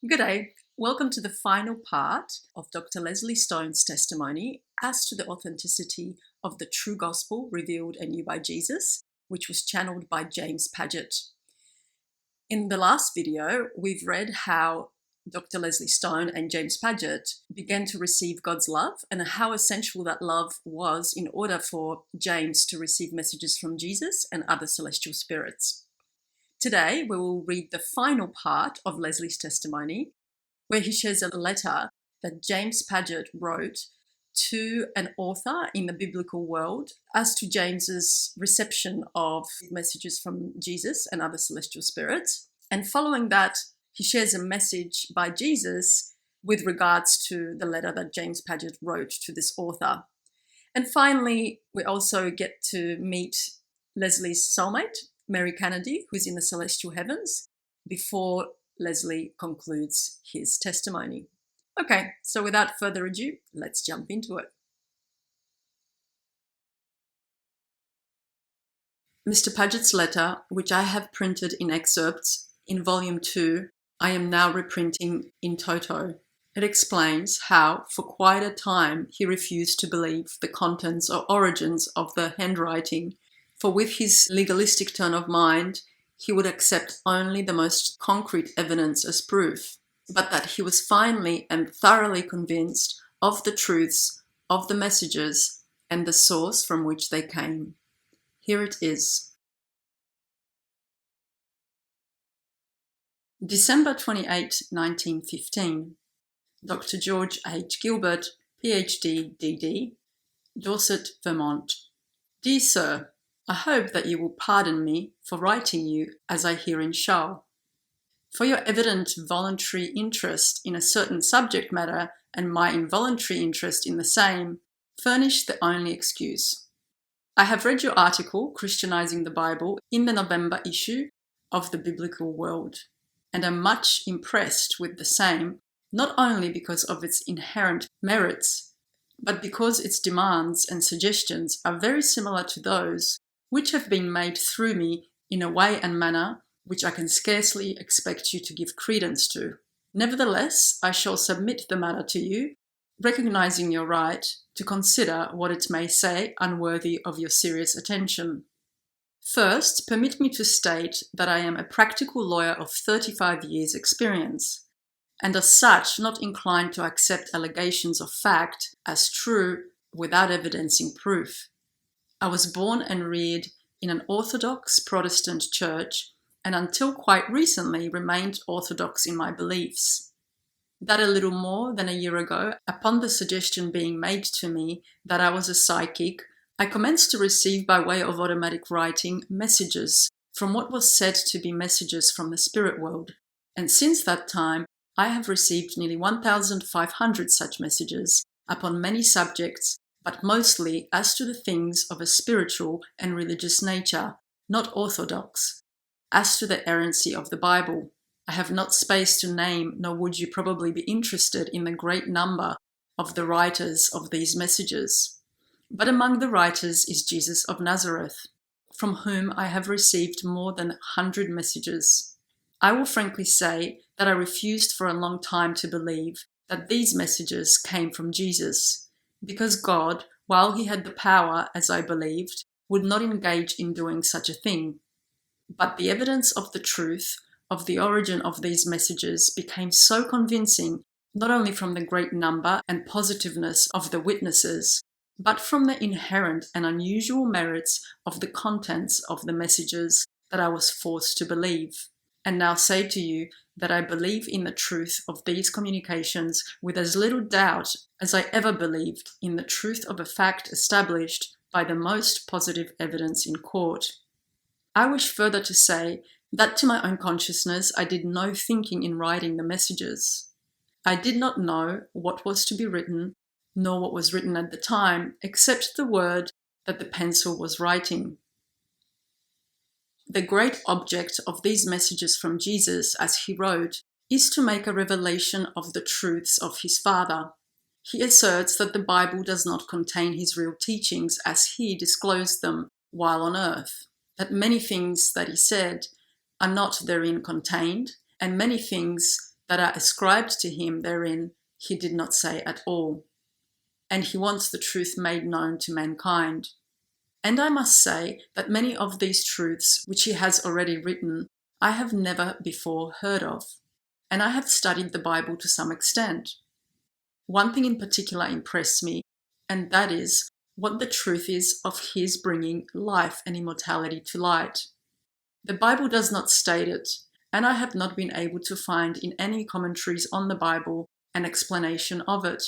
Good day. Welcome to the final part of Dr. Leslie Stone's testimony as to the authenticity of the True Gospel Revealed Anew by Jesus, which was channeled by James Padgett. In the last video, we've read how Dr. Leslie Stone and James Padgett began to receive God's love and how essential that love was in order for James to receive messages from Jesus and other celestial spirits. Today, we will read the final part of Leslie's testimony, where he shares a letter that James Padgett wrote to an author in the biblical world as to James's reception of messages from Jesus and other celestial spirits. And following that, he shares a message by Jesus with regards to the letter that James Padgett wrote to this author. And finally, we also get to meet Leslie's soulmate, Mary Kennedy, who's in the celestial heavens, before Leslie concludes his testimony. Okay, so without further ado, let's jump into it. Mr. Padgett's letter, which I have printed in excerpts in Volume 2, I am now reprinting in toto. It explains how, for quite a time, he refused to believe the contents or origins of the handwriting, for with his legalistic turn of mind, he would accept only the most concrete evidence as proof, but that he was finally and thoroughly convinced of the truths of the messages and the source from which they came. Here it is. December 28, 1915. Dr. George H. Gilbert, Ph.D., D.D., Dorset, Vermont. Dear Sir, I hope that you will pardon me for writing you as I herein shall. For your evident voluntary interest in a certain subject matter and my involuntary interest in the same furnish the only excuse. I have read your article, Christianizing the Bible, in the November issue of the Biblical World, and am much impressed with the same, not only because of its inherent merits, but because its demands and suggestions are very similar to those which have been made through me in a way and manner which I can scarcely expect you to give credence to. Nevertheless, I shall submit the matter to you, recognizing your right to consider what it may say unworthy of your serious attention. First, permit me to state that I am a practical lawyer of 35 years' experience, and as such not inclined to accept allegations of fact as true without evidencing proof. I was born and reared in an Orthodox Protestant church and until quite recently remained Orthodox in my beliefs. That a little more than a year ago, upon the suggestion being made to me that I was a psychic, I commenced to receive by way of automatic writing messages from what was said to be messages from the spirit world, and since that time I have received nearly 1,500 such messages upon many subjects, but mostly as to the things of a spiritual and religious nature, not orthodox. As to the errancy of the Bible, I have not space to name, nor would you probably be interested in the great number of the writers of these messages. But among the writers is Jesus of Nazareth, from whom I have received more than 100 messages. I will frankly say that I refused for a long time to believe that these messages came from Jesus, because God, while he had the power, as I believed, would not engage in doing such a thing. But the evidence of the truth of the origin of these messages became so convincing, not only from the great number and positiveness of the witnesses, but from the inherent and unusual merits of the contents of the messages, that I was forced to believe, and now say to you that I believe in the truth of these communications with as little doubt as I ever believed in the truth of a fact established by the most positive evidence in court. I wish further to say that to my own consciousness I did no thinking in writing the messages. I did not know what was to be written, nor what was written at the time, except the word that the pencil was writing. The great object of these messages from Jesus, as he wrote, is to make a revelation of the truths of his Father. He asserts that the Bible does not contain his real teachings as he disclosed them while on earth, that many things that he said are not therein contained, and many things that are ascribed to him therein he did not say at all. And he wants the truth made known to mankind. And I must say that many of these truths which he has already written, I have never before heard of, and I have studied the Bible to some extent. One thing in particular impressed me, and that is what the truth is of his bringing life and immortality to light. The Bible does not state it, and I have not been able to find in any commentaries on the Bible an explanation of it.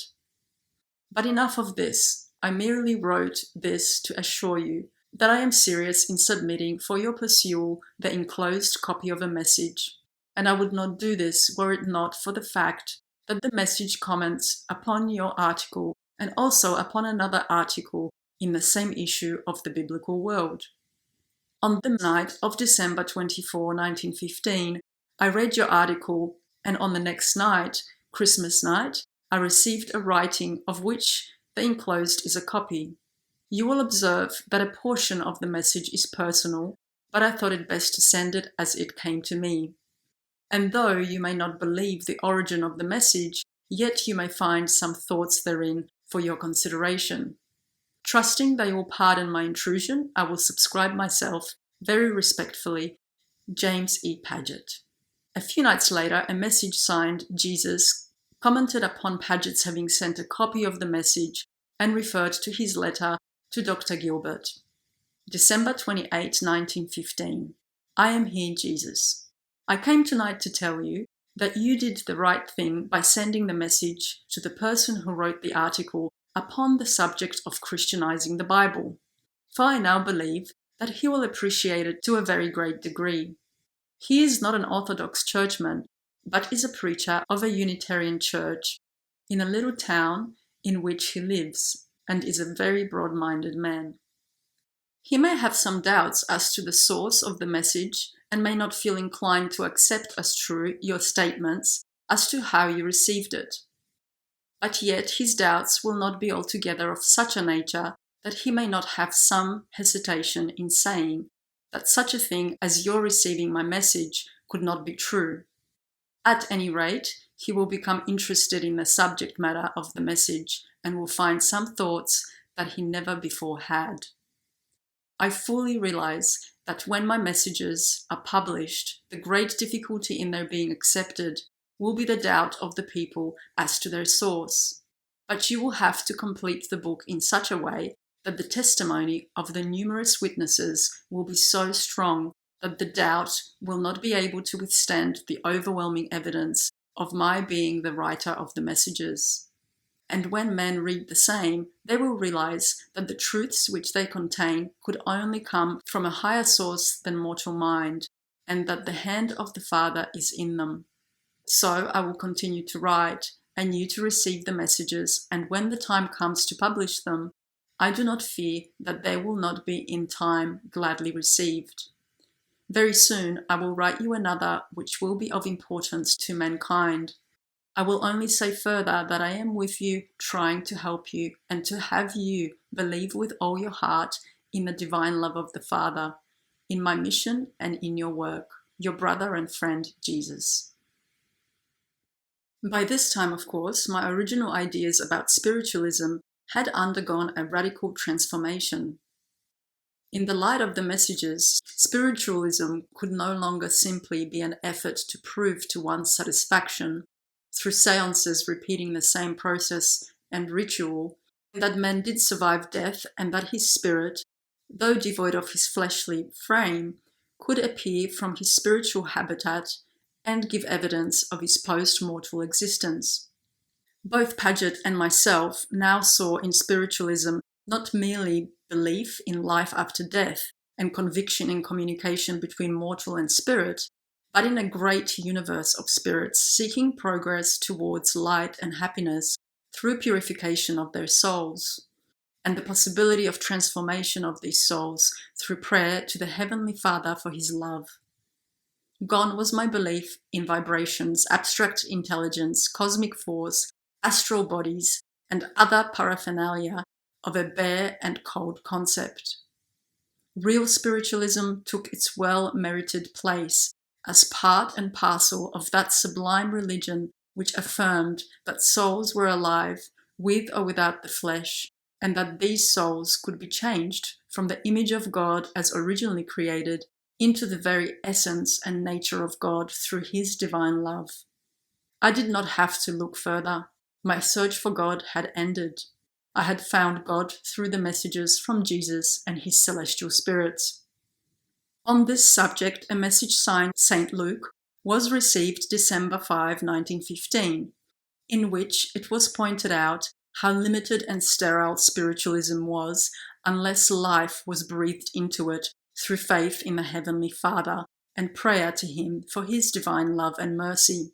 But enough of this. I merely wrote this to assure you that I am serious in submitting for your perusal the enclosed copy of a message, and I would not do this were it not for the fact that the message comments upon your article and also upon another article in the same issue of the Biblical World. On the night of December 24, 1915, I read your article, and on the next night, Christmas night, I received a writing of which the enclosed is a copy. You will observe that a portion of the message is personal, but I thought it best to send it as it came to me. And though you may not believe the origin of the message, yet you may find some thoughts therein for your consideration. Trusting that you will pardon my intrusion, I will subscribe myself, very respectfully, James E. Padgett. A few nights later, a message signed Jesus commented upon Padgett's having sent a copy of the message and referred to his letter to Dr. Gilbert. December 28, 1915. I am here, Jesus. I came tonight to tell you that you did the right thing by sending the message to the person who wrote the article upon the subject of Christianizing the Bible, for I now believe that he will appreciate it to a very great degree. He is not an Orthodox churchman, but is a preacher of a Unitarian church in a little town in which he lives, and is a very broad-minded man. He may have some doubts as to the source of the message and may not feel inclined to accept as true your statements as to how you received it. But yet his doubts will not be altogether of such a nature that he may not have some hesitation in saying that such a thing as your receiving my message could not be true. At any rate, he will become interested in the subject matter of the message and will find some thoughts that he never before had. I fully realize that when my messages are published, the great difficulty in their being accepted will be the doubt of the people as to their source. But you will have to complete the book in such a way that the testimony of the numerous witnesses will be so strong that the doubt will not be able to withstand the overwhelming evidence of my being the writer of the messages. And when men read the same, they will realize that the truths which they contain could only come from a higher source than mortal mind, and that the hand of the Father is in them. So I will continue to write, and you to receive the messages, and when the time comes to publish them, I do not fear that they will not be in time gladly received. Very soon I will write you another which will be of importance to mankind. I will only say further that I am with you, trying to help you, and to have you believe with all your heart in the divine love of the Father, in my mission and in your work. Your brother and friend, Jesus. By this time, of course, my original ideas about spiritualism had undergone a radical transformation. In the light of the messages, spiritualism could no longer simply be an effort to prove to one's satisfaction, through seances repeating the same process and ritual, that man did survive death and that his spirit, though devoid of his fleshly frame, could appear from his spiritual habitat and give evidence of his post-mortal existence. Both Padgett and myself now saw in spiritualism not merely belief in life after death and conviction in communication between mortal and spirit, but in a great universe of spirits seeking progress towards light and happiness through purification of their souls, and the possibility of transformation of these souls through prayer to the Heavenly Father for His love. Gone was my belief in vibrations, abstract intelligence, cosmic force, astral bodies, and other paraphernalia of a bare and cold concept. Real spiritualism took its well-merited place as part and parcel of that sublime religion which affirmed that souls were alive with or without the flesh, and that these souls could be changed from the image of God as originally created into the very essence and nature of God through His divine love. I did not have to look further. My search for God had ended. I had found God through the messages from Jesus and His celestial spirits. On this subject, a message signed St. Luke was received December 5, 1915, in which it was pointed out how limited and sterile spiritualism was unless life was breathed into it through faith in the Heavenly Father and prayer to Him for His divine love and mercy.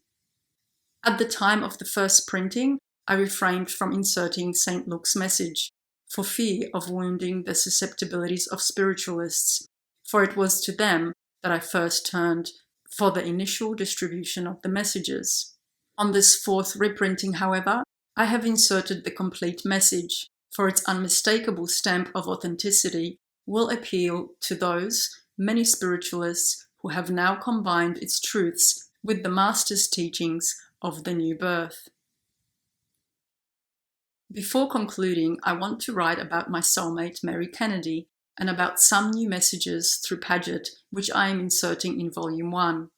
At the time of the first printing, I refrained from inserting St. Luke's message, for fear of wounding the susceptibilities of spiritualists, for it was to them that I first turned for the initial distribution of the messages. On this fourth reprinting, however, I have inserted the complete message, for its unmistakable stamp of authenticity will appeal to those many spiritualists who have now combined its truths with the Master's teachings of the new birth. Before concluding, I want to write about my soulmate Mary Kennedy and about some new messages through Padgett which I am inserting in Volume 1.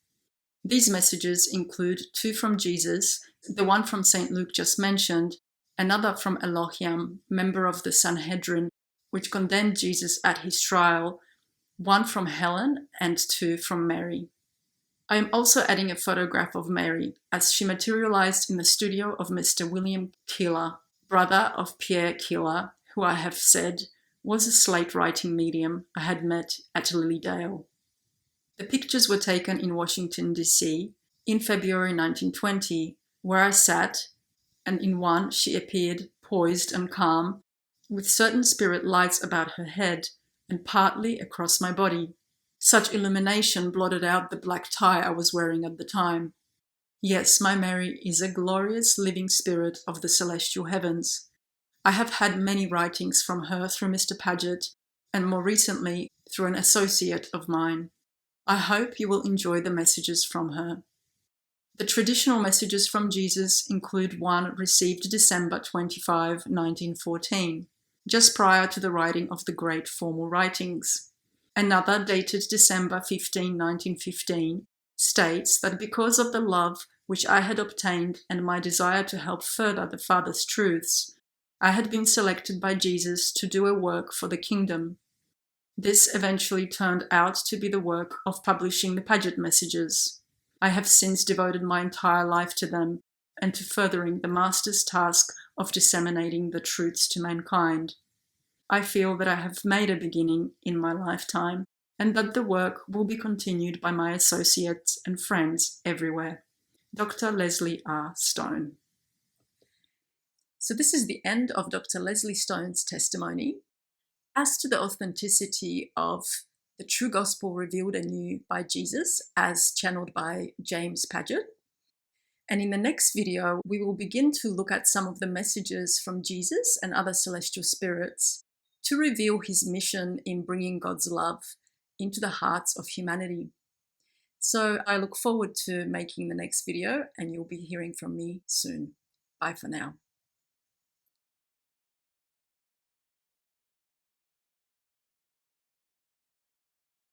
These messages include 2 from Jesus, the one from St. Luke just mentioned, another from Elohim, member of the Sanhedrin, which condemned Jesus at his trial, 1 from Helen, and 2 from Mary. I am also adding a photograph of Mary, as she materialized in the studio of Mr. William Keeler, brother of Pierre Keeler, who I have said was a slate writing medium I had met at Lilydale. The pictures were taken in Washington, D.C. in February 1920, where I sat, and in one she appeared poised and calm, with certain spirit lights about her head and partly across my body. Such illumination blotted out the black tie I was wearing at the time. Yes, my Mary is a glorious living spirit of the celestial heavens. I have had many writings from her through Mr. Padgett, and more recently through an associate of mine. I hope you will enjoy the messages from her. The traditional messages from Jesus include one received December 25, 1914, just prior to the writing of the great formal writings. Another, dated December 15, 1915, states that because of the love which I had obtained and my desire to help further the Father's truths, I had been selected by Jesus to do a work for the kingdom. This eventually turned out to be the work of publishing the Padgett messages. I have since devoted my entire life to them and to furthering the Master's task of disseminating the truths to mankind. I feel that I have made a beginning in my lifetime and that the work will be continued by my associates and friends everywhere. Dr. Leslie R. Stone. So this is the end of Dr. Leslie Stone's testimony. As to the authenticity of the True Gospel Revealed Anew by Jesus, as channeled by James Padgett. And in the next video, we will begin to look at some of the messages from Jesus and other celestial spirits to reveal his mission in bringing God's love into the hearts of humanity. So I look forward to making the next video, and you'll be hearing from me soon. Bye for now.